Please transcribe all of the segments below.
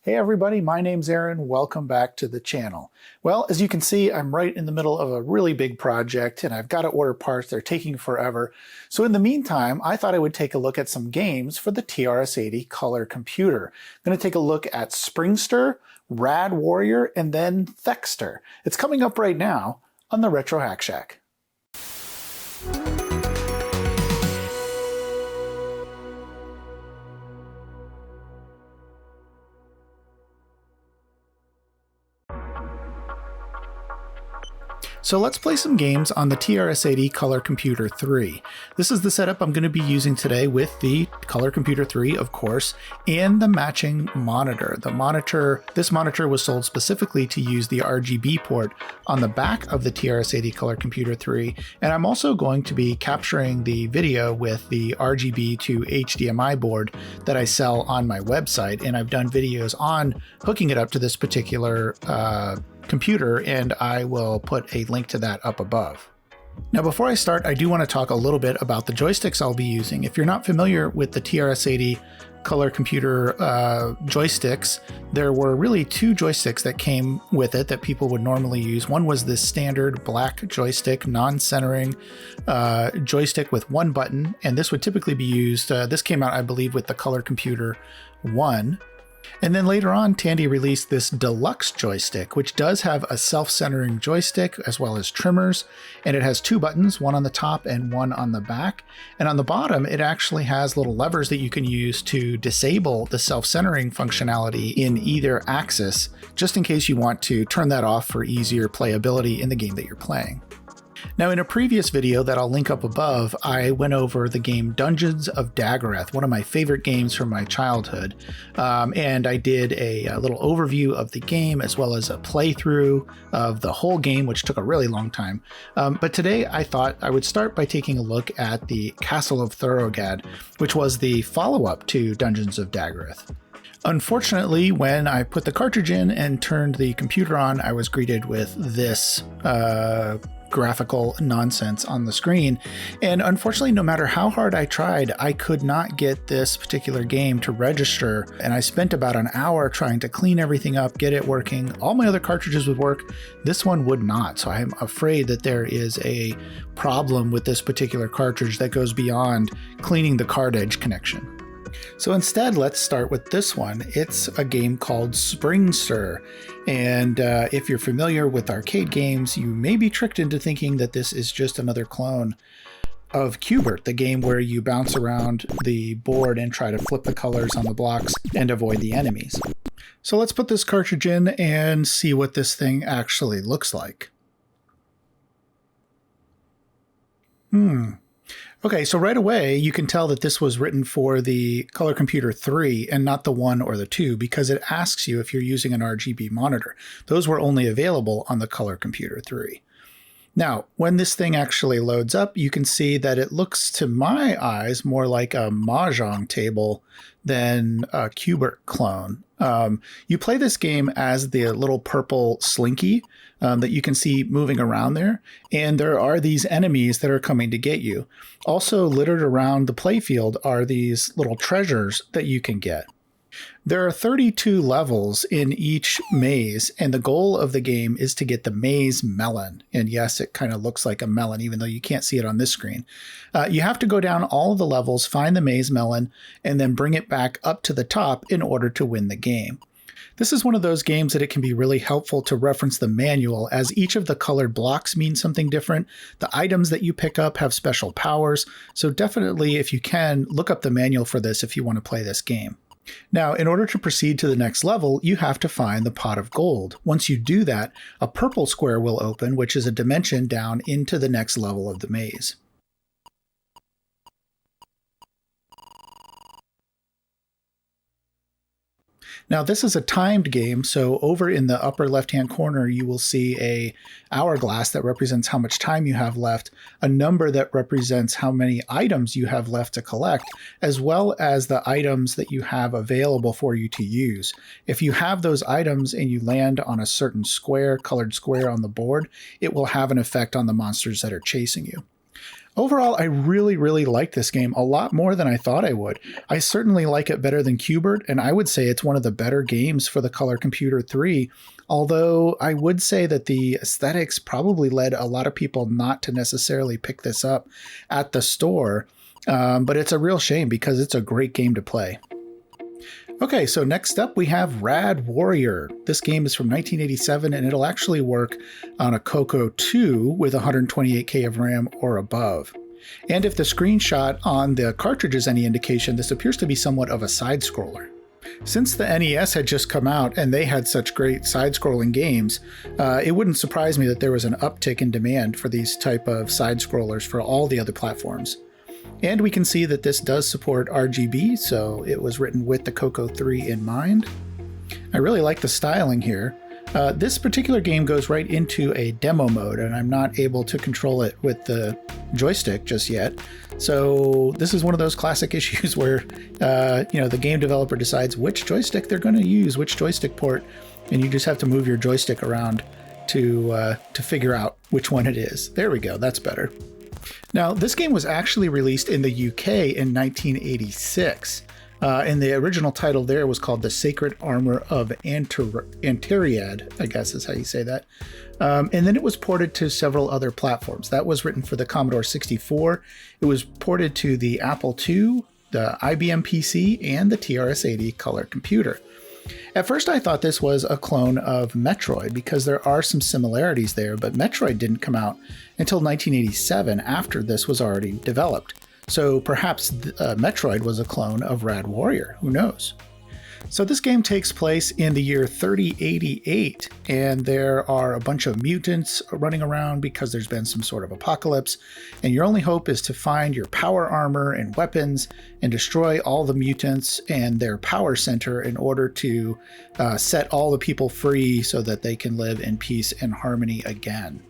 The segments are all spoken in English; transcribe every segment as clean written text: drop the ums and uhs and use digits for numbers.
Hey everybody, my name's Aaron. Welcome back to the channel. Well, as you can see, I'm right in the middle of a really big project and I've got to order parts. They're taking forever. So in the meantime, I thought I would take a look at some games for the TRS-80 Color Computer. I'm going to take a look at Springster, Rad Warrior, and then Thexder. It's coming up right now on the Retro Hack Shack. So let's play some games on the TRS-80 Color Computer 3. This is the setup I'm going to be using today with the Color Computer 3, of course, and the matching monitor. This monitor was sold specifically to use the RGB port on the back of the TRS-80 Color Computer 3, and I'm also going to be capturing the video with the RGB to HDMI board that I sell on my website, and I've done videos on hooking it up to this particular computer, and I will put a link to that up above. Now before I start, I do want to talk a little bit about the joysticks I'll be using. If you're not familiar with the TRS-80 Color Computer joysticks, there were really two joysticks that came with it that people would normally use. One was this standard black joystick, non-centering joystick with one button, and this would typically be used, this came out I believe with the Color Computer 1. And then later on, Tandy released this deluxe joystick, which does have a self-centering joystick as well as trimmers, and it has two buttons, one on the top and one on the back. And on the bottom, it actually has little levers that you can use to disable the self-centering functionality in either axis, just in case you want to turn that off for easier playability in the game that you're playing. Now, in a previous video that I'll link up above, I went over the game Dungeons of Daggerath, one of my favorite games from my childhood, and I did a little overview of the game as well as a playthrough of the whole game, which took a really long time. But today I thought I would start by taking a look at the Castle of Thorogad, which was the follow-up to Dungeons of Daggerath. Unfortunately, when I put the cartridge in and turned the computer on, I was greeted with this graphical nonsense on the screen. And unfortunately, no matter how hard I tried, I could not get this particular game to register. And I spent about an hour trying to clean everything up, get it working. All my other cartridges would work. This one would not. So I'm afraid that there is a problem with this particular cartridge that goes beyond cleaning the card edge connection. So instead, let's start with this one. It's a game called Springster. And if you're familiar with arcade games, you may be tricked into thinking that this is just another clone of Q*bert, the game where you bounce around the board and try to flip the colors on the blocks and avoid the enemies. So let's put this cartridge in and see what this thing actually looks like. Okay, so right away, you can tell that this was written for the Color Computer 3 and not the 1 or the 2 because it asks you if you're using an RGB monitor. Those were only available on the Color Computer 3. Now, when this thing actually loads up, you can see that it looks to my eyes more like a Mahjong table than a Q*bert clone. You play this game as the little purple slinky that you can see moving around there, and there are these enemies that are coming to get you. Also littered around the playfield are these little treasures that you can get. There are 32 levels in each maze, and the goal of the game is to get the maze melon. And yes, it kind of looks like a melon, even though you can't see it on this screen. You have to go down all of the levels, find the maze melon, and then bring it back up to the top in order to win the game. This is one of those games that it can be really helpful to reference the manual, as each of the colored blocks mean something different. The items that you pick up have special powers, so definitely, if you can, look up the manual for this if you want to play this game. Now, in order to proceed to the next level, you have to find the pot of gold. Once you do that, a purple square will open, which is a dimension down into the next level of the maze. Now, this is a timed game, so over in the upper left-hand corner, you will see a hourglass that represents how much time you have left, a number that represents how many items you have left to collect, as well as the items that you have available for you to use. If you have those items and you land on a certain square, colored square on the board, it will have an effect on the monsters that are chasing you. Overall, I really like this game a lot more than I thought I would. I certainly like it better than Q*bert, and I would say it's one of the better games for the Color Computer 3, although I would say that the aesthetics probably led a lot of people not to necessarily pick this up at the store, but it's a real shame because it's a great game to play. Okay, so next up we have Rad Warrior. This game is from 1987 and it'll actually work on a Coco 2 with 128K of RAM or above. And if the screenshot on the cartridge is any indication, this appears to be somewhat of a side-scroller. Since the NES had just come out and they had such great side-scrolling games, it wouldn't surprise me that there was an uptick in demand for these type of side-scrollers for all the other platforms. And we can see that this does support RGB, so it was written with the Coco 3 in mind. I really like the styling here. This particular game goes right into a demo mode, and I'm not able to control it with the joystick just yet. So this is one of those classic issues where the game developer decides which joystick they're going to use, which joystick port, and you just have to move your joystick around to figure out which one it is. There we go, that's better. Now, this game was actually released in the UK in 1986, and the original title there was called The Sacred Armor of Antiriad, I guess is how you say that. And then it was ported to several other platforms. That was written for the Commodore 64. It was ported to the Apple II, the IBM PC, and the TRS-80 Color Computer. At first I thought this was a clone of Metroid because there are some similarities there, but Metroid didn't come out until 1987 after this was already developed. So perhaps Metroid was a clone of Rad Warrior, who knows? So this game takes place in the year 3088, and there are a bunch of mutants running around because there's been some sort of apocalypse, and your only hope is to find your power armor and weapons and destroy all the mutants and their power center in order to set all the people free so that they can live in peace and harmony again.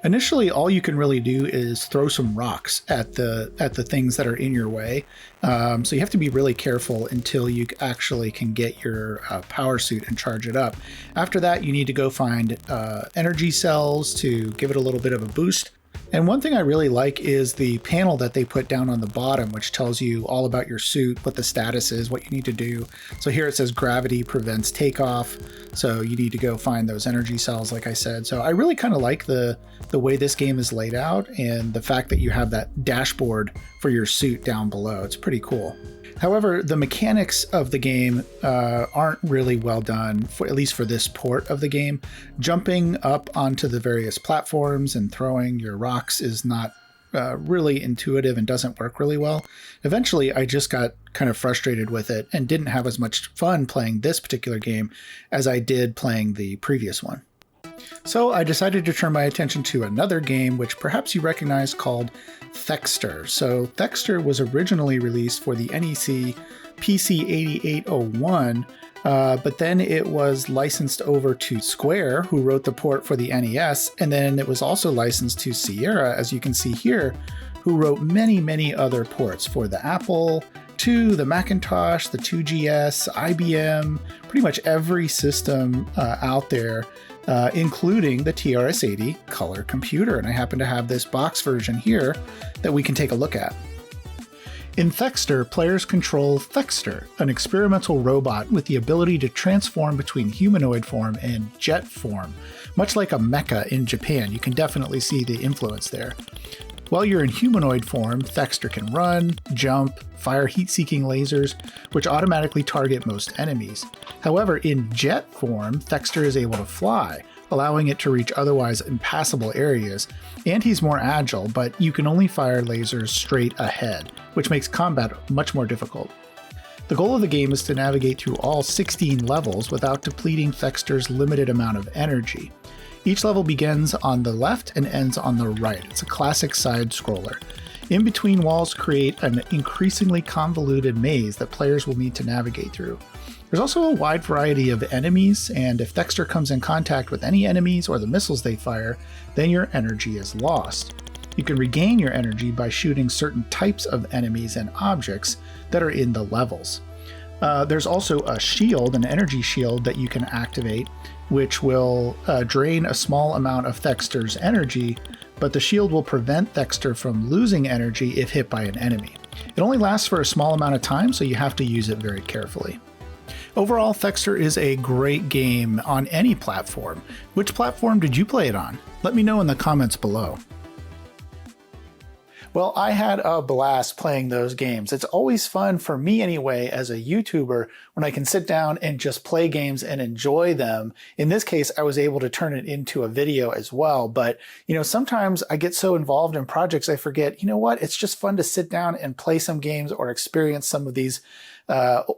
Initially, all you can really do is throw some rocks at the things that are in your way. So you have to be really careful until you actually can get your power suit and charge it up. After that, you need to go find energy cells to give it a little bit of a boost. And one thing I really like is the panel that they put down on the bottom, which tells you all about your suit, what the status is, what you need to do. So here it says gravity prevents takeoff. So you need to go find those energy cells, like I said. So I really kind of like the way this game is laid out and the fact that you have that dashboard for your suit down below. It's pretty cool. However, the mechanics of the game aren't really well done, at least for this port of the game. Jumping up onto the various platforms and throwing your rocks is not really intuitive and doesn't work really well. Eventually, I just got kind of frustrated with it and didn't have as much fun playing this particular game as I did playing the previous one. So I decided to turn my attention to another game, which perhaps you recognize, called Thexder. So Thexder was originally released for the NEC PC-8801, but then it was licensed over to Square, who wrote the port for the NES, and then it was also licensed to Sierra, as you can see here, who wrote many other ports for the Apple II, the Macintosh, the 2GS, IBM, pretty much every system out there, including the TRS-80 Color Computer. And I happen to have this box version here that we can take a look at. In Thexder, players control Thexder, an experimental robot with the ability to transform between humanoid form and jet form, much like a mecha in Japan. You can definitely see the influence there. While you're in humanoid form, Thexder can run, jump, fire heat-seeking lasers, which automatically target most enemies. However, in jet form, Thexder is able to fly, allowing it to reach otherwise impassable areas, and he's more agile, but you can only fire lasers straight ahead, which makes combat much more difficult. The goal of the game is to navigate through all 16 levels without depleting Thexder's limited amount of energy. Each level begins on the left and ends on the right. It's a classic side-scroller. In between walls create an increasingly convoluted maze that players will need to navigate through. There's also a wide variety of enemies, and if Thexder comes in contact with any enemies or the missiles they fire, then your energy is lost. You can regain your energy by shooting certain types of enemies and objects that are in the levels. There's also a shield, an energy shield that you can activate, which will drain a small amount of Thexder's energy, but the shield will prevent Thexder from losing energy if hit by an enemy. It only lasts for a small amount of time, so you have to use it very carefully. Overall, Thexder is a great game on any platform. Which platform did you play it on? Let me know in the comments below. Well, I had a blast playing those games. It's always fun for me anyway as a YouTuber when I can sit down and just play games and enjoy them. In this case, I was able to turn it into a video as well. But, sometimes I get so involved in projects I forget, what? It's just fun to sit down and play some games or experience some of these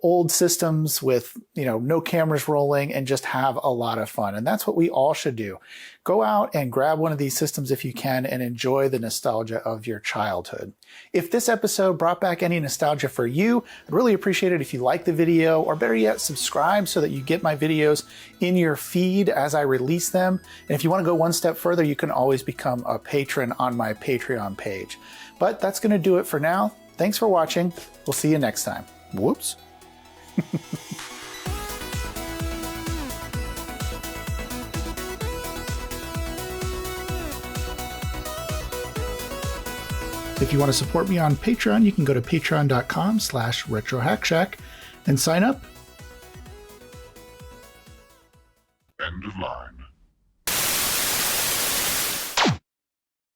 old systems with, no cameras rolling and just have a lot of fun. And that's what we all should do. Go out and grab one of these systems if you can and enjoy the nostalgia of your childhood. If this episode brought back any nostalgia for you, I'd really appreciate it if you like the video, or better yet, subscribe so that you get my videos in your feed as I release them. And if you want to go one step further, you can always become a patron on my Patreon page. But that's going to do it for now. Thanks for watching. We'll see you next time. Whoops. If you want to support me on Patreon, you can go to patreon.com/retrohackshack and sign up. End of line.